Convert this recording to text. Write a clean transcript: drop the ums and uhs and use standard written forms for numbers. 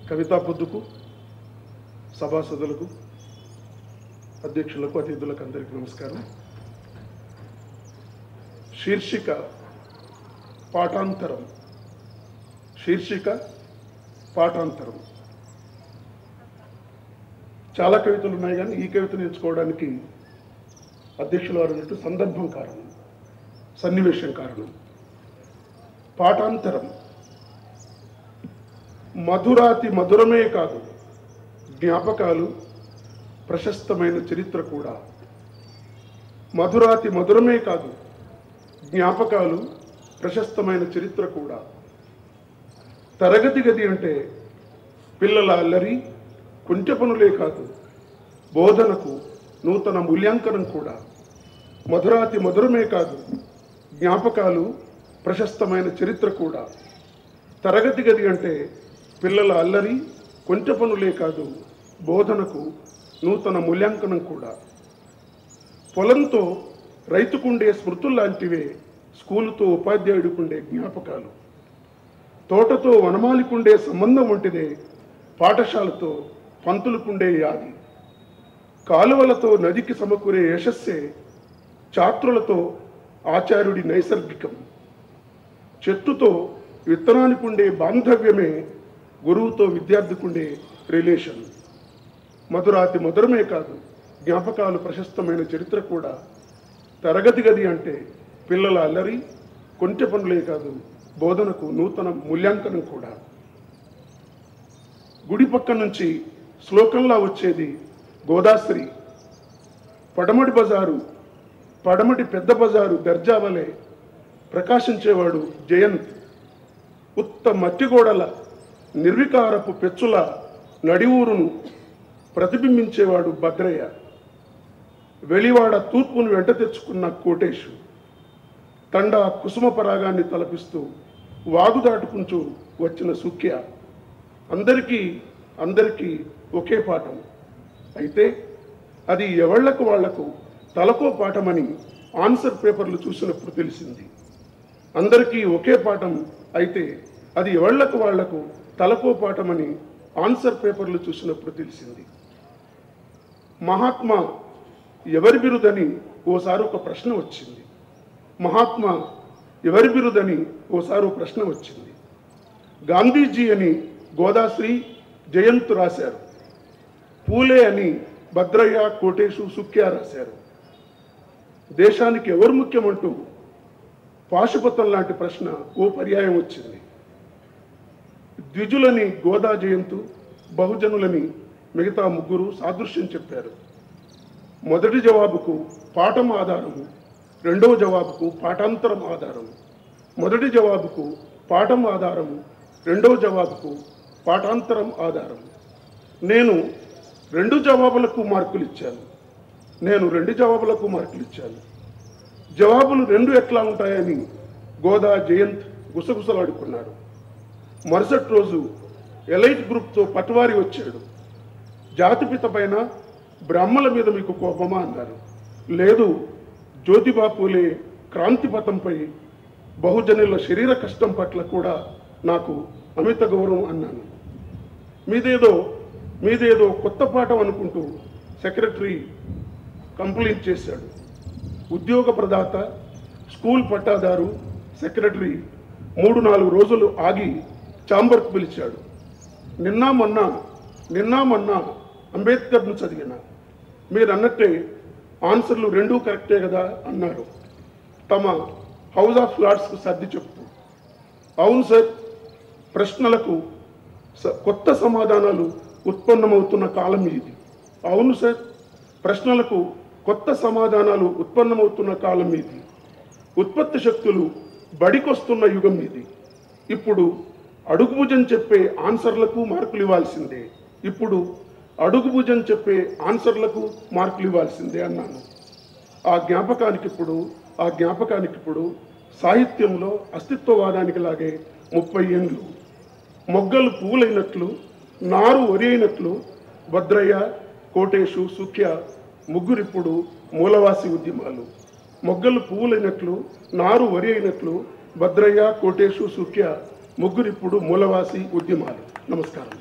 కవితా పొద్దుకు, సభాసదులకు, అధ్యక్షులకు, అతిథులకు అందరికీ నమస్కారం. శీర్షిక పాఠాంతరం. చాలా కవితలు ఉన్నాయి, కానీ ఈ కవితను ఎంచుకోవడానికి అధ్యక్షులు వారు అన్నట్టు సందర్భం కారణం, సన్నివేశం కారణం. పాఠాంతరం. మధురాతి మధురమే కాదు, జ్ఞాపకాలు ప్రశస్తమైన చరిత్ర కూడా. మధురాతి మధురమే కాదు, జ్ఞాపకాలు ప్రశస్తమైన చరిత్ర కూడా. తరగతి గది అంటే పిల్లల అల్లరి, కుంటె పనులే కాదు, బోధనకు నూతన మూల్యాంకనం కూడా. మధురాతి మధురమే కాదు, జ్ఞాపకాలు ప్రశస్తమైన చరిత్ర కూడా. తరగతి గది అంటే పిల్లల అల్లరి, కొంచె పనులే కాదు, బోధనకు నూతన మూల్యాంకనం కూడా. పొలంతో రైతుకుండే స్మృతుల్లాంటివే స్కూలుతో ఉపాధ్యాయుడికుండే జ్ఞాపకాలు. తోటతో వనమాలికుండే సంబంధం వంటిదే పాఠశాలతో పంతులుకుండే యాది. కాలువలతో నదికి సమకూరే యశస్సే ఛాత్రులతో ఆచార్యుడి నైసర్గికం. చెట్టుతో విత్తనానికుండే బాంధవ్యమే గురువుతో విద్యార్థికుండే రిలేషన్. మధురాతి మధురమే కాదు, జ్ఞాపకాలు ప్రశస్తమైన చరిత్ర కూడా. తరగతి గది అంటే పిల్లల అల్లరి, కొంచె పనులే కాదు, బోధనకు నూతన మూల్యాంకనం కూడా. గుడి పక్క నుంచి శ్లోకంలా వచ్చేది గోదాశ్రీ. పడమటి పెద్ద బజారు దర్జావలే ప్రకాశించేవాడు జయంత్. ఉత్త మట్టిగోడల నిర్వికారపు పెచ్చుల నడిఊరును ప్రతిబింబించేవాడు భద్రయ్య. వెలివాడ తూర్పును వెంట తెచ్చుకున్న కోటేశు. తండా కుసుమ పరాగాన్ని తలపిస్తూ వాగు దాటుకుంటూ వచ్చిన సుఖ్య. అందరికీ ఒకే పాఠం. అయితే అది ఎవళ్లకు వాళ్లకు తలకో పాఠమని ఆన్సర్ పేపర్లు చూసినప్పుడు తెలిసింది. అందరికీ ఒకే పాఠం అయితే అది ఎవళ్లకు వాళ్లకు తలకో పాఠమని ఆన్సర్ పేపర్లు చూసినప్పుడు తెలిసింది. మహాత్మా ఎవరి బిరుదని ఓసారి ఒక ప్రశ్న వచ్చింది. గాంధీజీ అని గోదాశ్రీ, జయంత్ రాశారు. పూలే అని భద్రయ్య, కోటేశు, సుఖ్య రాశారు. దేశానికి ఎవరు ముఖ్యమంటూ పాశుపతం లాంటి ప్రశ్న ఓ పర్యాయం వచ్చింది. ద్విజులని గోదా, జయంతు, బహుజనులని మిగతా ముగ్గురు సాదృశ్యం చెప్పారు. మొదటి జవాబుకు పాఠం ఆధారము, రెండవ జవాబుకు పాఠాంతరం ఆధారము. మొదటి జవాబుకు పాఠం ఆధారము, రెండవ జవాబుకు పాఠాంతరం ఆధారము. నేను రెండు జవాబులకు మార్కులు ఇచ్చాను. జవాబులు రెండు ఎట్లా ఉంటాయని గోదా, జయంత్ గుసగుసలాడుకున్నారు. మరుసటి రోజు ఎలైట్ గ్రూప్తో పట్వారి వచ్చాడు. జాతిపిత పైన, బ్రాహ్మల మీద మీకు కోపమా అన్నారు. లేదు, జ్యోతిబా పూలే క్రాంతిపథంపై బహుజనుల శరీర కష్టం పట్ల కూడా నాకు అమిత గౌరవం అన్నాను. మీదేదో కొత్త పాఠం అనుకుంటూ సెక్రటరీ కంప్లైంట్ చేశాడు. ఉద్యోగ ప్రదాత, స్కూల్ పట్టాదారు సెక్రటరీ 3-4 రోజులు ఆగి ఛాంబర్కు పిలిచాడు. నిన్న మొన్న అంబేద్కర్ను చదివిన, మీరు అన్నట్టే ఆన్సర్లు రెండూ కరెక్టే కదా అన్నారు తమ హౌస్ ఆఫ్ లార్డ్స్కు సర్ది చెప్తూ. అవును సార్, ప్రశ్నలకు కొత్త సమాధానాలు ఉత్పన్నమవుతున్న కాలం ఇది. ఉత్పత్తి శక్తులు బడికొస్తున్న యుగం ఇది. ఇప్పుడు అడుగుభుజం చెప్పే ఆన్సర్లకు మార్కులు ఇవ్వాల్సిందే అన్నాను. ఆ జ్ఞాపకానికిప్పుడు సాహిత్యంలో అస్తిత్వవాదానికి లాగే 30 ఏండ్లు. మొగ్గలు పువ్వులైనట్లు, నారు వరి అయినట్లు భద్రయ్య, కోటేశు, సుఖ్య ముగ్గురిప్పుడు మూలవాసి ఉద్యమాలు. మొగ్గలు పువ్వులైనట్లు, నారు వరి అయినట్లు భద్రయ్య, కోటేశు, సుఖ్య ముగ్గురిప్పుడు మూలవాసి ఉద్యమాలు. నమస్కారం.